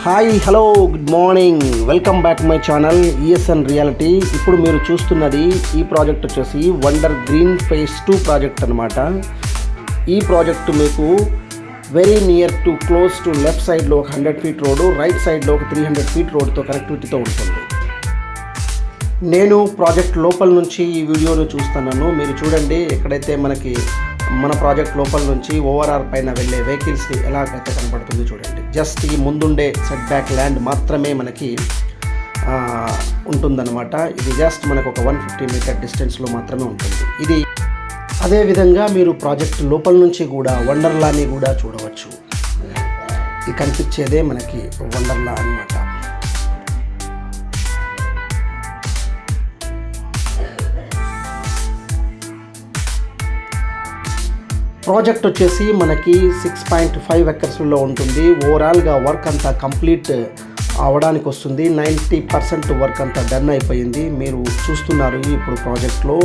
Hi hello good morning, welcome back my channel ESN reality. ఇప్పుడు మీరు చూస్తున్నది ఈ ప్రాజెక్ట్ వచ్చేసి వండర్ గ్రీన్ ఫేజ్ 2 ప్రాజెక్ట్ అనమాట. ఈ ప్రాజెక్టు మీకు very near to close to left సైడ్లో ఒక 100 ఫీట్ రోడ్డు, రైట్ సైడ్లో ఒక 300 ఫీట్ రోడ్తో కనెక్టివిటీతో ఉంటుంది. నేను ప్రాజెక్ట్ లోపల నుంచి ఈ వీడియోను చూస్తున్నాను. మీరు చూడండి, ఎక్కడైతే మన ప్రాజెక్ట్ లోపల నుంచి ఓవరాల్ పైన వెళ్ళే వెహికల్స్ని ఎలాగైతే కనపడుతుంది చూడండి. జస్ట్ ఈ ముందుండే సెట్ బ్యాక్ ల్యాండ్ మాత్రమే మనకి ఉంటుందన్నమాట. ఇది జస్ట్ మనకు ఒక 150 మీటర్ డిస్టెన్స్లో మాత్రమే ఉంటుంది. ఇది అదేవిధంగా మీరు ప్రాజెక్ట్ లోపల నుంచి కూడా వండర్లాని కూడా చూడవచ్చు. ఇది కనిపించేదే మనకి వండర్లా అన్నమాట. ప్రాజెక్ట్ వచ్చేసి మనకి 6.5 ఎకర్స్లో ఉంటుంది. ఓవరాల్గా వర్క్ అంతా కంప్లీట్ అవ్వడానికి వస్తుంది. 90% వర్క్ అంతా డన్ అయిపోయింది. మీరు చూస్తున్నారు ఇప్పుడు ప్రాజెక్ట్లో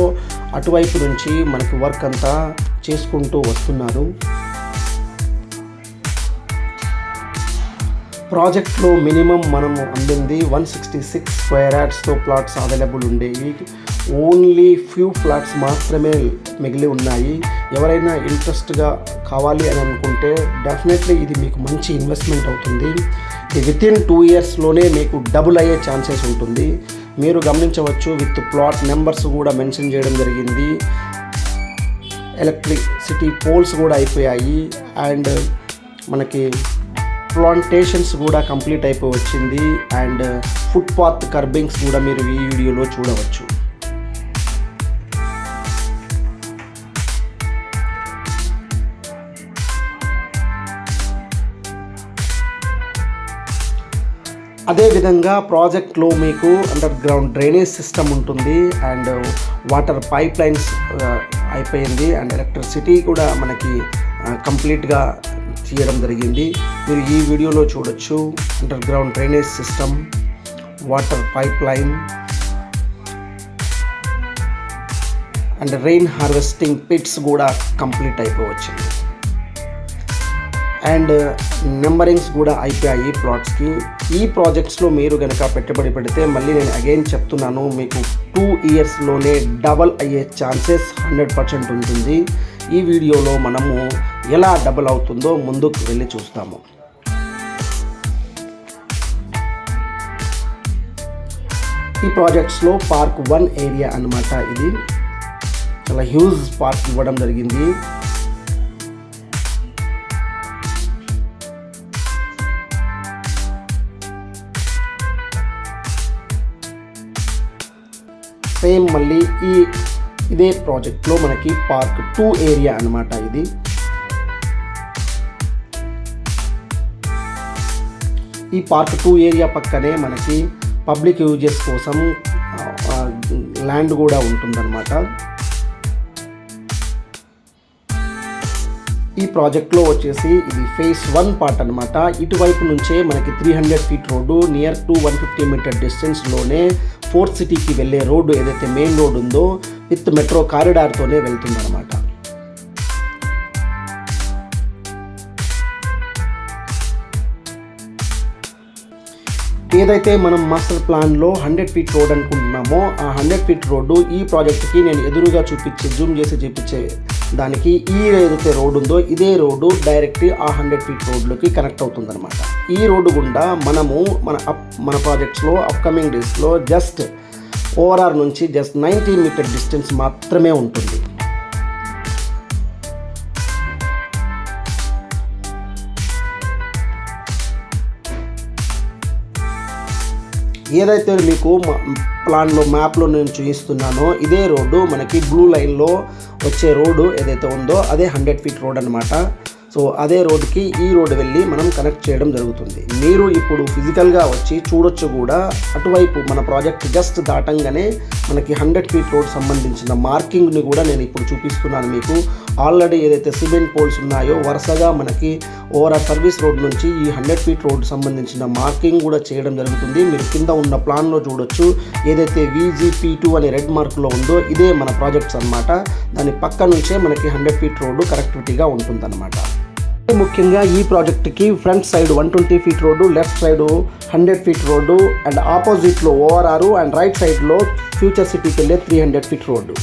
అటువైపు నుంచి మనకి వర్క్ అంతా చేసుకుంటూ వస్తున్నారు. ప్రాజెక్ట్లో మినిమం మనము అందింది 166 స్క్వేర్ యార్డ్స్తో ప్లాట్స్ అవైలబుల్ ఉండేవి. ఓన్లీ ఫ్యూ ఫ్లాట్స్ మాత్రమే మిగిలి ఉన్నాయి. ఎవరైనా ఇంట్రెస్ట్గా కావాలి అని అనుకుంటే డెఫినెట్లీ ఇది మీకు మంచి ఇన్వెస్ట్మెంట్ అవుతుంది. వితిన్ 2 ఇయర్స్లోనే మీకు డబుల్ అయ్యే ఛాన్సెస్ ఉంటుంది. మీరు గమనించవచ్చు, విత్ ప్లాట్ నెంబర్స్ కూడా మెన్షన్ చేయడం జరిగింది. ఎలక్ట్రిసిటీ పోల్స్ కూడా అయిపోయాయి. అండ్ మనకి ప్లాంటేషన్స్ కూడా కంప్లీట్ అయిపోయి వచ్చింది. అండ్ ఫుట్పాత్ కర్బింగ్స్ కూడా మీరు ఈ వీడియోలో చూడవచ్చు. అదేవిధంగా ప్రాజెక్ట్లో మీకు అండర్ గ్రౌండ్ డ్రైనేజ్ సిస్టమ్ ఉంటుంది. అండ్ వాటర్ పైప్ లైన్స్ అయిపోయింది. అండ్ ఎలక్ట్రిసిటీ కూడా మనకి కంప్లీట్గా చేయడం జరిగింది. మీరు ఈ వీడియోలో చూడొచ్చు. Underground drainage system, water pipeline and rain harvesting pits కూడా కంప్లీట్ అయిపోవచ్చింది. అండ్ నెంబరింగ్స్ కూడా అయిపోయాయి ప్లాట్స్కి. ఈ ప్రాజెక్ట్స్లో మీరు కనుక పెట్టుబడి పెడితే, మళ్ళీ నేను అగైన్ చెప్తున్నాను, మీకు 2 ఇయర్స్లోనే డబల్ అయ్యే ఛాన్సెస్ 100% ఉంటుంది. ఈ వీడియోలో మనము ఎలా డబల్ అవుతుందో ముందుకు వెళ్ళి చూస్తాము. ఈ ప్రాజెక్ట్స్లో పార్క్ 1 ఏరియా అన్నమాట. ఇది చాలా హ్యూజ్ పార్క్ ఇవ్వడం జరిగింది. సేమ్ మళ్ళీ ఇదే ప్రాజెక్ట్లో మనకి పార్క్ 2 ఏరియా అన్నమాట. ఇది ఈ పార్క్ 2 ఏరియా పక్కనే మనకి పబ్లిక్ యూజెస్ కోసం ల్యాండ్ కూడా ఉంటుందన్నమాట. ఈ ప్రాజెక్ట్లో వచ్చేసి ఇది ఫేజ్ 1 పార్ట్ అనమాట. ఇటువైపు నుంచే మనకి 300 feet road, near to 150 meter డిస్టెన్స్లోనే ఫోర్త్ సిటీకి వెళ్ళే రోడ్డు ఏదైతే మెయిన్ రోడ్ ఉందో విత్ మెట్రో కారిడార్తోనే వెళ్తుందన్నమాట. ఏదైతే మనం మాస్టర్ ప్లాన్లో 100 ఫీట్ రోడ్ అనుకుంటున్నామో, ఆ 100 ఫీట్ రోడ్డు ఈ ప్రాజెక్ట్కి నేను ఎదురుగా జూమ్ చేసి చూపించే దానికి ఈ ఏదైతే రోడ్డు ఉందో ఇదే రోడ్డు డైరెక్ట్ ఆ 100 ఫీట్ రోడ్లోకి కనెక్ట్ అవుతుందన్నమాట. ఈ రోడ్డు గుండా మనము మన ప్రాజెక్ట్స్లో అప్కమింగ్ డేస్లో జస్ట్ ఓవరాల్ నుంచి జస్ట్ 90 మీటర్ డిస్టెన్స్ మాత్రమే ఉంటుంది. ఏదైతే మీకు ప్లాన్లో మ్యాప్లో నేను చూపిస్తున్నానో ఇదే రోడ్డు మనకి బ్లూ లైన్లో వచ్చే రోడ్డు ఏదైతే ఉందో అదే 100 ఫీట్ రోడ్ అనమాట. సో అదే రోడ్డుకి ఈ రోడ్డు వెళ్ళి మనం కనెక్ట్ చేయడం జరుగుతుంది. మీరు ఇప్పుడు ఫిజికల్గా వచ్చి చూడొచ్చు కూడా. అటువైపు మన ప్రాజెక్ట్ జస్ట్ దాటంగానే మనకి 100 ఫీట్ రోడ్ సంబంధించిన మార్కింగ్ని కూడా నేను ఇప్పుడు చూపిస్తున్నాను మీకు. ఆల్రెడీ ఏదైతే సిమెంట్ పోల్స్ ఉన్నాయో వరుసగా మనకి ఓవరాల్ సర్వీస్ రోడ్ నుంచి ఈ 100 ఫీట్ రోడ్ సంబంధించిన మార్కింగ్ కూడా చేయడం జరుగుతుంది. మీరు కింద ఉన్న ప్లాన్లో చూడొచ్చు. ఏదైతే VGP2 అనే రెడ్ మార్క్లో ఉందో ఇదే మన ప్రాజెక్ట్స్ అనమాట. దాని పక్క నుంచే మనకి 100 ఫీట్ రోడ్డు కనెక్టివిటీగా ఉంటుందన్నమాట. ముఖ్యంగా ఈ ప్రాజెక్ట్కి front side 120 feet road, left side 100 feet road and ఆపోజిట్లో ORR అండ్ రైట్ సైడ్లో ఫ్యూచర్ సిటీకి వెళ్ళే 300 ఫీట్ రోడ్డు.